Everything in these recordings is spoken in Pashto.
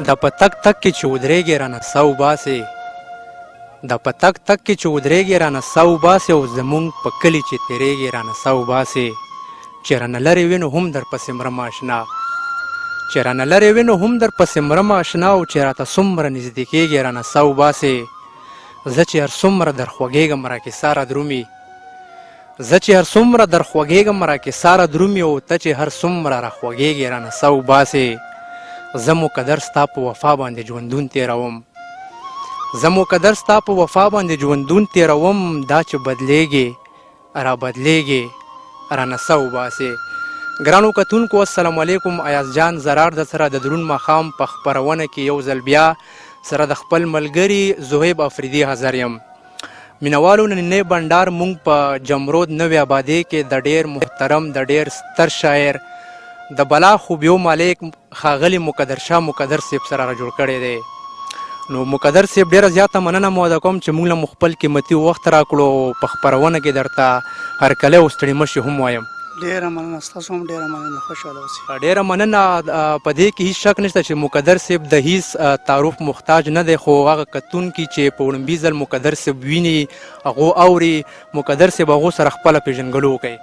د په تک تک کې چې ودرېږې رانه سا وباسې د په تک تک کې چې ودرېږې رانه سا وباسې او زمونږ په کلي چې تېرېږې رانه سا وباسې چې رانه لرې وي نو هم درپسې مرم اشنا چې رانه لرې وي نو هم درپسې مرم اشنا او چې راته څومره نږدې کېږې رانه سا وباسې زه چې هر څومره در خوږېږم راکې ساره درومي زه چې هر څومره در خوږېږم راکې ساره درومي او ته چې هر څومره را خوږېږې رانه سا وباسې زه مقدر ستا په وفا باندې ژوندون تېروم زه مقدر ستا په وفا باندې ژوندون تېروم دا چې بدلېږې را بدلېږې رانه سا وباسې ګرانو کتونکو السلام علیکم ایاز جان زرار د سره د درون ماښام په خپرونه کې یو ځل بیا سره د خپل ملګري زهیب افریدي حاضر یم مینوالو نننی بنډار مونږ په جمرود نوې آبادۍ کې د ډېر محترم د ډېر ستر شاعر د بلا خوبیو مالک ښاغلي مقدر شاه مقدر صاحب سره را جوړ کړی دی نو مقدر صاحب ډېره زیاته مننه موده کوم چې موږ له مو خپل قیمتي وخت راکړو په خپرونه کې درته هرکلی او ستړي مشي هم وایم ډېره مننه ستاسو هم ډېره مننه خوشحاله اوسئ ډېره مننه په دې کې هیڅ شک نشته چې مقدر صاحب د هیڅ تعارف محتاج نه دی خو هغه کتونکي چې په وړومبي ځل مقدر صاحب ویني هغو اوري مقدر صاحب هغو سره خپله پېژنګلو وکړئ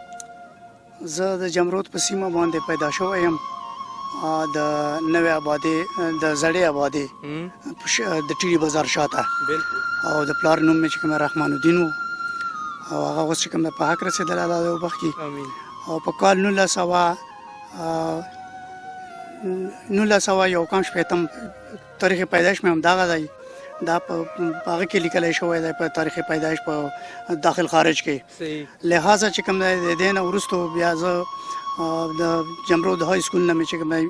زه د جمرود په سیمه باندې پیدا شوی یم د نوې آبادۍ د زړې آبادۍ د ټیډي بازار شاته او د پلار نوم مې چې کوم رحمان الدین و او هغه اوس چې کوم په حق رسېدلی الله دې وبخښي او په کال 1900 یو کم شپېتم تاریخ پیدایش مې همدغه دی دا په هغه کې لیکلی شوی دی په تاریخ پیدایش په داخل خارج کې لہذا چې کوم دی د دې نه وروستو بیا زه د جمرود های سکول نه مې چې کوم دی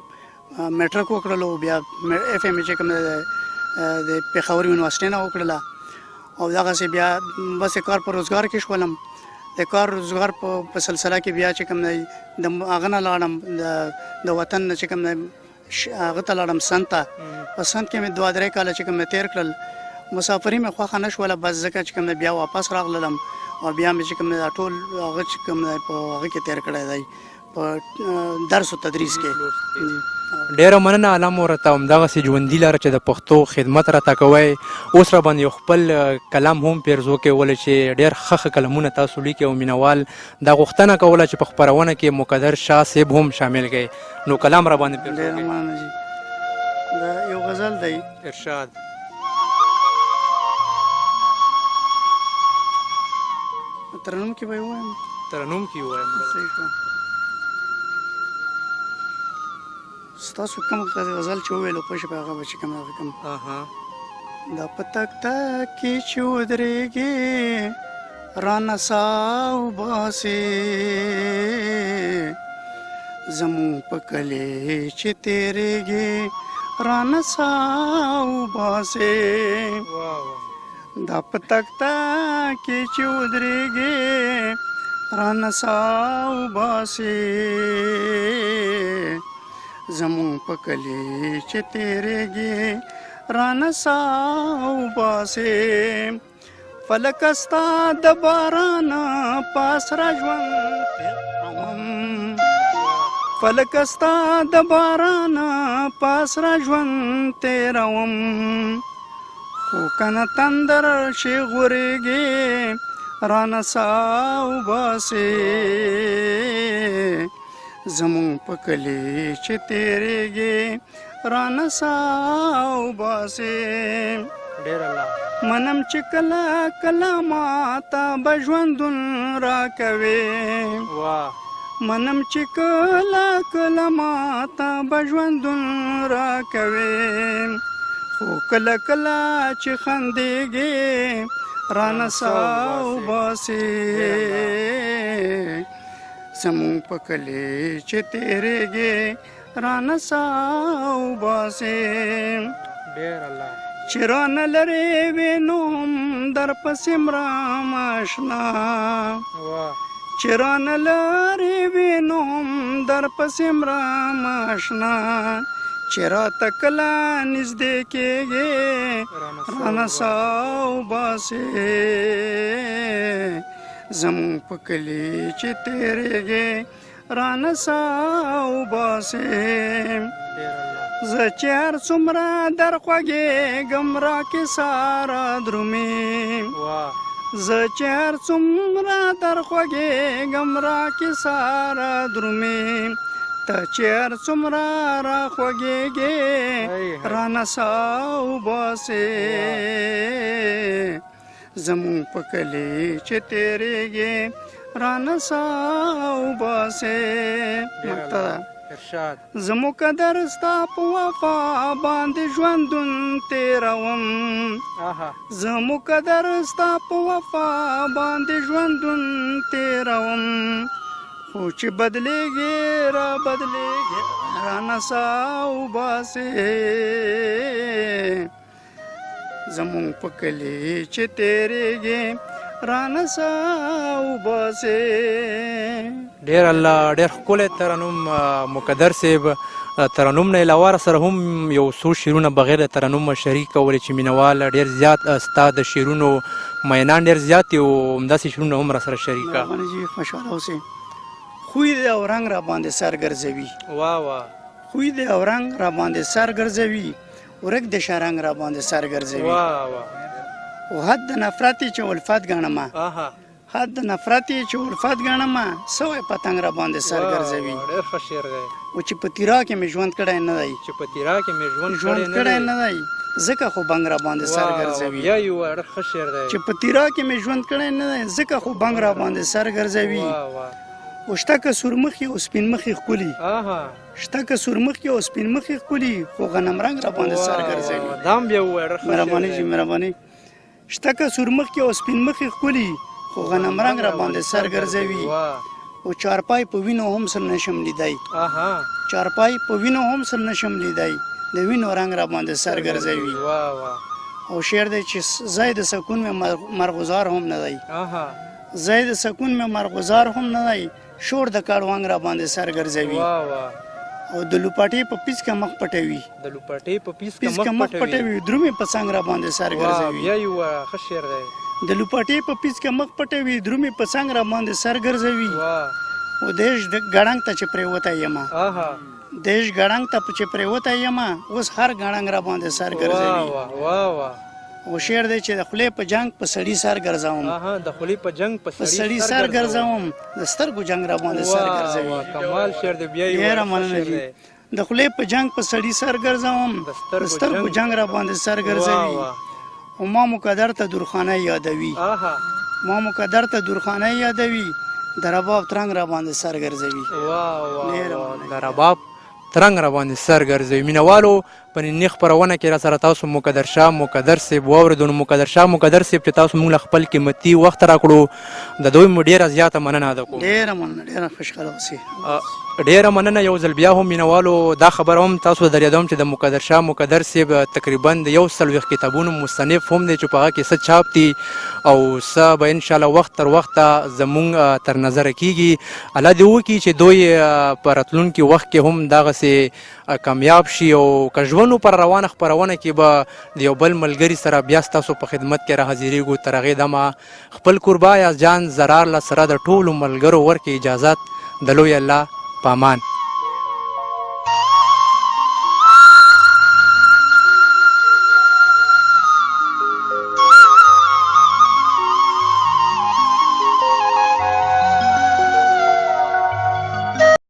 میټرک وکړلو بیا اف ام چې کوم دی د پېښور یونیورسټۍ نه وکړله او دغسې بیا بس کار په روزګار کې شولم د کار روزګار په سلسله کې بیا چې کوم دی د هغه نه لاړم د وطن نه چې کوم دی هغه ته لاړم سند ته په سند کې مې 2-3 کاله چې کوم مې تېر کړل مسافري مې خوښه نه شوله بس ځکه چې کوم دی بیا واپس راغلم او بیا مې چې کوم دی ټول هغه چې کوم دی په هغه کې تېر کړی دی په درس و تدریس کې ډېره مننه الله مو راته همدغسې ژوندي لاره چې د پښتو خدمت راته کوئ اوس را باندې یو خپل کلام هم پیرزو کولی چې ډېر ښه کلمونه تاسو لیکي او مینوال دا غوښتنه کوله چې په خپرونه کې مقدر شاه صاحب هم شامل کړئ نو کلام را باندې پیرزو ډېره مننه جي دا یو غزل دی ارشاد ترنم کې به یې ووایم ترنم کې ووایم ستاسو کوم غزل چې وویلو پوه شي په هغه به چې کوم هغه کوم دا په تک تک کې چې ودرېږې رانه سا وباسې زمونږ په کلي چې تېرېږې رانه سا وباسې دا په تک تک کې چې ودرېږې رانه سا وباسې زمون په کلی چې تېرېږې رانه سا وباسې فلک ستا د باران پاس را ژوند تېروم فلک ستا د باران پاس را ژوند تېروم خو کنه تندر شي غورېږې رانه سا وباسې زمون په کلی چې تېرېږې رانه سا وباسې منم چې کله کله ماته به ژوندون راکوې منم چې کله کله ماته به ژوندون راکوې خو کله کله چې خندېږې رانه سا وباسې زمون په کلی چې تېرېږې رانه سا وباسې چې رانه لرې وې نو هم درپسې مرم اشنا چې رانه لرې وې نو هم درپسې مرم اشنا چې راته کله نږدې کېږې رانه سا وباسې زمون په کلی چې تېرېږې رانه سا وباسې زه چې هر څومره در خوږېږم راکې ساره درومې واه زه چې هر څومره در خوږېږم راکې ساره درومې ته چې هر څومره را خوږېږې رانه سا وباسې زمونږ په کلي چې تېرېږې رانه سا وباسې ارشاد زموږ قدر ستا په وفا باندې ژوندون تېروم زموږ قدر ستا په وفا باندې ژوندون تېروم خو چې بدلېږي را بدلېږي رانه سا وباسې زمونږ په کلي چې تېرېږي رانه سا وباسې. ډېر الله ډېر ښکلی ترنم مقدر صاحب. ترنم نه علاوه سره هم یو څو شعرونه بغیر د ترنم شریک کولی چې مینوال ډېر زیات ستا د شعرونو مینان ډېر زیات دي او همداسې شعرونه هم راسره شریکه. جی خوشحاله اوسئ. خوی دی او رنګ را باندې سر ګرځوي. واه واه. خوی دی او رنګ را باندې سر ګرځوي ورک د شرنګ را باندې سر ګرځوي. واه واه. او حد د نفرت چې الفت ګڼمه حد د نفرت چې الفت ګڼمه سوی پتنګ را باندې سر ګرځوي. ډېر ښه شعر دی. او چې په تیرا کې مې ژوند کړی نه دی چې په تیرا کې مې ژوند کړی نه دی ځکه خو بنګ را باندې سر ګرځوي. یا یو ډېر ښه شعر دی. چې په تیرا کې مې ژوند کړی نه دی ځکه خو بنګ را باندې سر ګرځوي. او شته که سورمخي او سپین مخي ښکلي شته که سورمخي او سپین مخي ښکلي خو غنم رنګ را باندې سر ګرځوي. دا هم بیا ووایه ډېر ښه شعر دی. مهرباني جي مهرباني. شته که سورمخي او سپین مخي ښکلي خو غنم رنګ را باندې سر ګرځوي. او چارپای په وینو هم سر نشم لیدای چارپای په وینو هم سر نشم لیدای د وینو رنګ را باندې سر ګرځوي. او شعر دی چې ځای د سکون مې مرغزار هم نه دی ځای د سکون مې مرغزار هم نه دی شور د کاړوانګ را باندې سر ګرځوي. او د لوپاټې په پیس کې مخ پټوي د لوپاټې په پیس کې مخ پټوي درومې په څنګ را باندې سر ګرځوي. یا یو ښه شعر دی. د لوپاټې په پیس کې مخ پټوي درومې په څنګ را باندې سر ګرځوي. او دیش ګړنګ ته چې پرېوتی یمه دیش ګړنګ ته چې پرېوتی یمه اوس هر ګړنګ را باندې سر ګرځوي. او شعر دی چې د خولې په جنګ په سړي سر ګرځوم د خولې په جنګ په سړي سر ګرځوم د سترګو جنګ را باندې سر ګرځوي. کمال شعر دی. بیا ډېره مننه جي. د خولې په جنګ په سړي سر ګرځوم د سترګو جنګ را باندې سر ګرځوي. او ما مقدر ته درخانه یادوي ما مقدر ته درخانه یادوي د رباب ترنګ را باندې سر ګرځوي. د رباب ترنګ را باندې سر ګرځوي. مینوالو په نننۍ خپرونه کې را سره تاسو مقدر شاه مقدر صاحب واورېدو. نو مقدر شاه مقدر صاحب چې تاسو موږ له خپل قیمتي وخت راکړو د دوی مو ډېره زیاته مننه ادا کوم. ډېره مننه ډېره خوشحاله اوسئ. ډېره مننه. یو ځل بیا هم مینوالو دا خبره هم تاسو ته در یادوم چې د مقدر شاه مقدر صاحب تقریبا د 140 کتابونو مصنف هم دی چې په هغه کې څه چاپ دي او څه به انشاءالله وخت تر وخته زموږ تر نظره کیږي. الله دې وکړي چې دوی په راتلونکي وخت کې هم دغسې کامیاب شي او که ژوند پر روانه خپرونه کې به د یو بل ملګري سره بیا ستاسو په خدمت کې راحاضرېږو. تر هغې دمه خپل قربا یاست جان زرار له سره د ټولو ملګرو ورکې اجازت د لوی الله په امان.